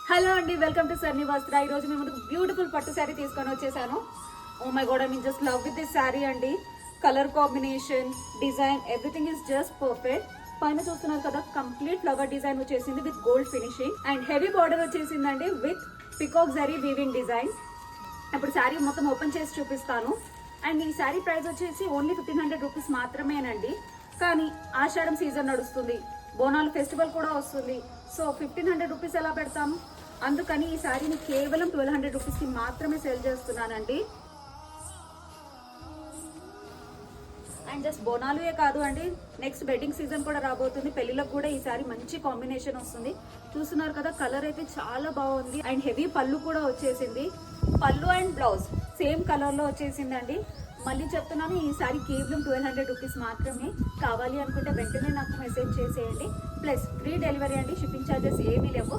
Hello అండి, welcome to Sunny వస్త్ర. ఈ రోజు మేము బ్యూటిఫుల్ పట్టు శారీ తీసుకొని వచ్చేసాను. Oh my god, I mean just love with this sari అండి. Colour combination, design, everything is just perfect. పైన చూస్తున్నారు కదా, కంప్లీట్ ఫ్లవర్ డిజైన్ వచ్చేసింది with gold finishing and heavy border వచ్చేసిందండి with peacock zari weaving design. ఇప్పుడు శారీ మొత్తం ఓపెన్ చేసి చూపిస్తాను. అండ్ ఈ శారీ ప్రైస్ వచ్చేసి ఓన్లీ 1500 రూపీస్ మాత్రమేనండి. కానీ ఆషాఢం సీజన్ నడుస్తుంది, బోనాలు ఫెస్టివల్ కూడా వస్తుంది. సో 1500 రూపీస్ ఎలా పెడతాము? అందుకని ఈ శారీని కేవలం 1200 రూపీస్కి మాత్రమే సేల్ చేస్తున్నానండి. అండ్ జస్ట్ బోనాలుయే కాదు అండి, నెక్స్ట్ వెడ్డింగ్ సీజన్ కూడా రాబోతుంది. పెళ్లిలకు కూడా ఈ శారీ మంచి కాంబినేషన్ వస్తుంది. చూస్తున్నారు కదా, కలర్ అయితే చాలా బాగుంది. అండ్ హెవీ పళ్ళు కూడా వచ్చేసింది. పళ్ళు అండ్ బ్లౌజ్ సేమ్ కలర్ లో వచ్చేసిందండి. మళ్ళీ చెప్తున్నాను, ఈ సారీ కేవలం 1200 రూపీస్ మాత్రమే. కావాలి అనుకుంటే వెంటనే నాకు మెసేజ్ చేసేయండి. ప్లస్ ఫ్రీ డెలివరీ అండి, షిప్పింగ్ ఛార్జెస్ ఏమీ లేవు.